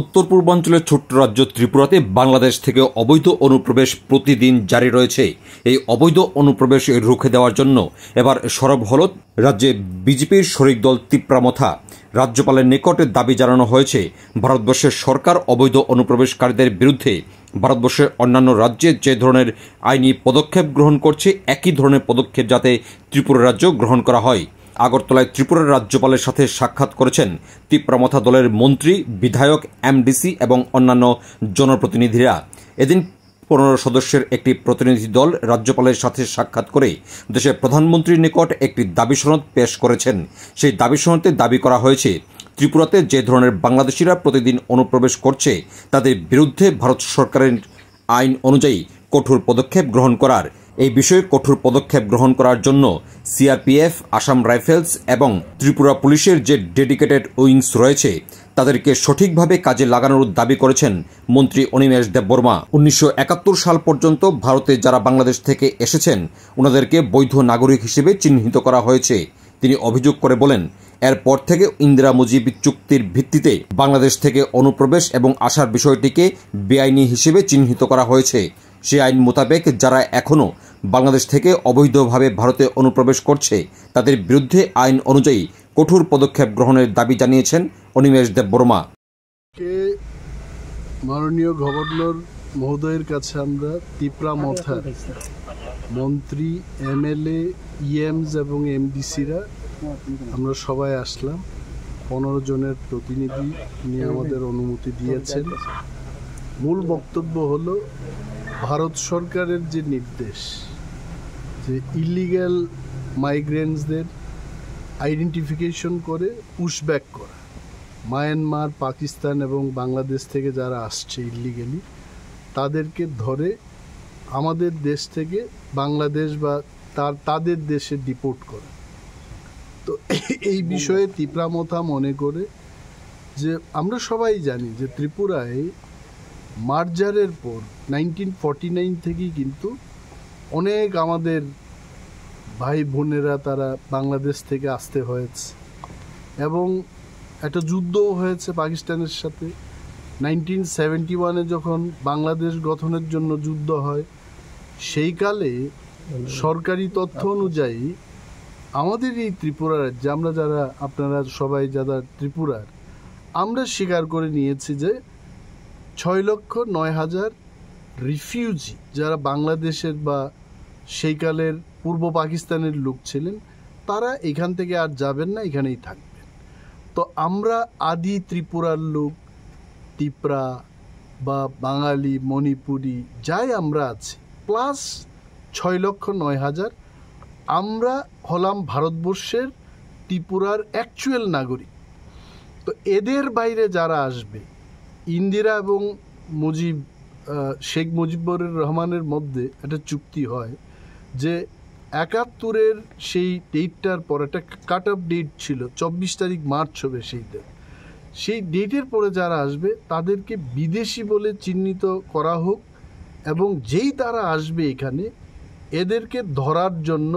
উত্তর পূর্বাঞ্চলের ছোট্ট রাজ্য ত্রিপুরাতে বাংলাদেশ থেকে অবৈধ অনুপ্রবেশ প্রতিদিন জারি রয়েছে। এই অবৈধ অনুপ্রবেশ রুখে দেওয়ার জন্য এবার সরব হল রাজ্যে বিজেপির শরিক দল তিপ্রামথা। রাজ্যপালের নিকটে দাবি জানানো হয়েছে ভারতবর্ষের সরকার অবৈধ অনুপ্রবেশকারীদের বিরুদ্ধে ভারতবর্ষের অন্যান্য রাজ্যে যে ধরনের আইনি পদক্ষেপ গ্রহণ করছে একই ধরনের পদক্ষেপ যাতে ত্রিপুরা রাজ্য গ্রহণ করা হয়। আগরতলায় ত্রিপুরার রাজ্যপালের সাথে সাক্ষাৎ করেছেন তিপ্রামথা দলের মন্ত্রী, বিধায়ক, এমডিসি এবং অন্যান্য জনপ্রতিনিধিরা। এদিন 15 সদস্যের একটি প্রতিনিধি দল রাজ্যপালের সাথে সাক্ষাৎ করে দেশের প্রধানমন্ত্রীর নিকট একটি দাবি সনদ পেশ করেছেন। সেই দাবি সনদে দাবি করা হয়েছে ত্রিপুরাতে যে ধরনের বাংলাদেশিরা প্রতিদিন অনুপ্রবেশ করছে তাদের বিরুদ্ধে ভারত সরকারের আইন অনুযায়ী কঠোর পদক্ষেপ গ্রহণ করার। এই বিষয়ে কঠোর পদক্ষেপ গ্রহণ করার জন্য সিআরপিএফ, আসাম রাইফেলস এবং ত্রিপুরা পুলিশের যে ডেডিকেটেড উইংস রয়েছে তাদেরকে সঠিকভাবে কাজে লাগানোর দাবি করেছেন মন্ত্রী অনিমেষ দেববর্মা। 1971 সাল পর্যন্ত ভারতে যারা বাংলাদেশ থেকে এসেছেন ওনাদেরকে বৈধ নাগরিক হিসেবে চিহ্নিত করা হয়েছে। তিনি অভিযোগ করে বলেন, এরপর থেকে ইন্দিরা মুজিব চুক্তির ভিত্তিতে বাংলাদেশ থেকে অনুপ্রবেশ এবং আসার বিষয়টিকে বেআইনি হিসেবে চিহ্নিত করা হয়েছে। সেই আইন মোতাবেক যারা এখনও বাংলাদেশ থেকে অবৈধভাবে ভারতে অনুপ্রবেশ করছে তাদের বিরুদ্ধে আইন অনুযায়ী কঠোর পদক্ষেপ গ্রহণের দাবি জানিয়েছেন অনিমেষ দেববর্মা। মাননীয় গভর্নর মহোদয়ের কাছে আমরা তিপ্রামথার মন্ত্রী, এমএলএ, ইএমস এবং এমডিসিরা আমরা সবাই আসলাম। 15 জনের প্রতিনিধি নিয়ে আমাদের অনুমতি দিয়েছেন। মূল বক্তব্য হলো ভারত সরকারের যে নির্দেশ যে ইলিগ্যাল মাইগ্রেন্টসদের আইডেন্টিফিকেশন করে পুশব্যাক করা, মায়ানমার, পাকিস্তান এবং বাংলাদেশ থেকে যারা আসছে ইলিগেলি তাদেরকে ধরে আমাদের দেশ থেকে বাংলাদেশ বা তাদের দেশে ডিপোর্ট করা। তো এই বিষয়ে তিপ্রামথা মনে করে যে আমরা সবাই জানি যে ত্রিপুরায় মার্জারের পর 1949 থেকেই কিন্তু অনেক আমাদের ভাই বোনেরা তারা বাংলাদেশ থেকে আসতে হয়েছে এবং একটা যুদ্ধও হয়েছে পাকিস্তানের সাথে। 1971-এ যখন বাংলাদেশ গঠনের জন্য যুদ্ধ হয় সেই কালে সরকারি তথ্য অনুযায়ী আমাদের এই ত্রিপুরা রাজ্যে আমরা যারা, আপনারা সবাই যারা ত্রিপুরার, আমরা স্বীকার করে নিয়েছি যে 6,09,000 রিফিউজি যারা বাংলাদেশের বা সেই কালের পূর্ব পাকিস্তানের লোক ছিলেন তারা এখান থেকে আর যাবেন না, এখানেই থাকবেন। তো আমরা আদি ত্রিপুরার লোক, তিপ্রা বা বাঙালি, মণিপুরি যাই আমরা আছি, প্লাস 6,09,000 আমরা হলাম ভারতবর্ষের ত্রিপুরার অ্যাকচুয়াল নাগরিক। তো এদের বাইরে যারা আসবে, ইন্দিরা এবং শেখ মুজিবুর রহমানের মধ্যে একটা চুক্তি হয় যে 71-এর সেই ডেটটার পর একটা কাট অফ ডেট ছিল, 24 তারিখ মার্চ হবে সেই ডেটের পরে যারা আসবে তাদেরকে বিদেশি বলে চিহ্নিত করা হোক এবং যেই তারা আসবে এখানে এদেরকে ধরার জন্য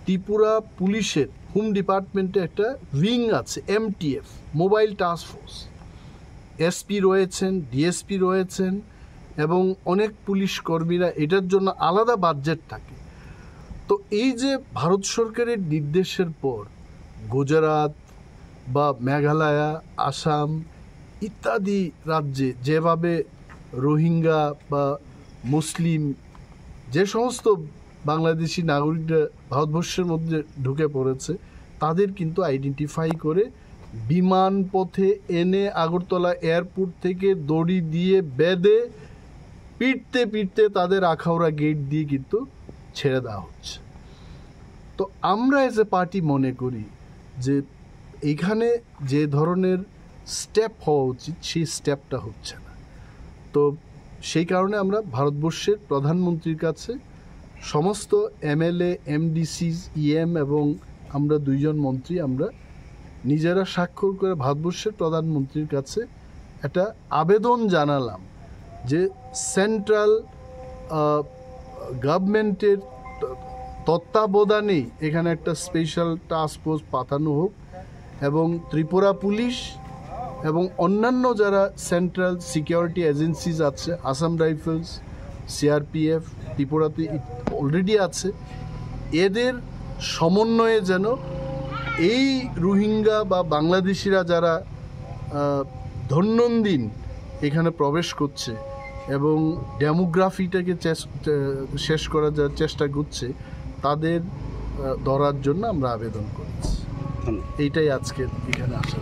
ত্রিপুরা পুলিশের হোম ডিপার্টমেন্টে একটা উইং আছে, MTF, mobile task force. SP রয়েছেন, ডিএসপি রয়েছেন এবং অনেক পুলিশ কর্মীরা, এটার জন্য আলাদা বাজেট থাকে। তো এই যে ভারত সরকারের নির্দেশের পর গুজরাট বা মেঘালয়, আসাম ইত্যাদি রাজ্যে যেভাবে রোহিঙ্গা বা মুসলিম যে সমস্ত বাংলাদেশি নাগরিকরা ভারতবর্ষের মধ্যে ঢুকে পড়েছে তাদের কিন্তু আইডেন্টিফাই করে বিমান পথে এনে আগরতলা এয়ারপোর্ট থেকে দড়ি দিয়ে বেঁধে পিটতে পিটতে তাদের আখাউড়া গেট দিয়ে কিন্তু ছেড়ে দেওয়া হচ্ছে। তো আমরা এজ এ পার্টি মনে করি যে এইখানে যে ধরনের স্টেপ হওয়া উচিত সেই স্টেপটা হচ্ছে না। তো সেই কারণে আমরা ভারতবর্ষের প্রধানমন্ত্রীর কাছে সমস্ত এমএলএ, এমডিসি, ইএম এবং আমরা 2 জন মন্ত্রী আমরা নিজেরা স্বাক্ষর করে ভারতবর্ষের প্রধানমন্ত্রীর কাছে একটা আবেদন জানালাম যে সেন্ট্রাল গভর্নমেন্টের তত্ত্বাবধানেই এখানে একটা স্পেশাল টাস্ক ফোর্স পাঠানো হোক এবং ত্রিপুরা পুলিশ এবং অন্যান্য যারা সেন্ট্রাল সিকিউরিটি এজেন্সিজ আছে, আসাম রাইফেলস, সিআরপিএফ ত্রিপুরাতে অলরেডি আছে, এদের সমন্বয়ে যেন এই রোহিঙ্গা বা বাংলাদেশিরা যারা দৈনন্দিন এখানে প্রবেশ করছে এবং ডেমোগ্রাফিটাকে শেষ করার চেষ্টা করছে, তাদের ধরার জন্য আমরা আবেদন করেছি। এইটাই আজকে এখানে আসা।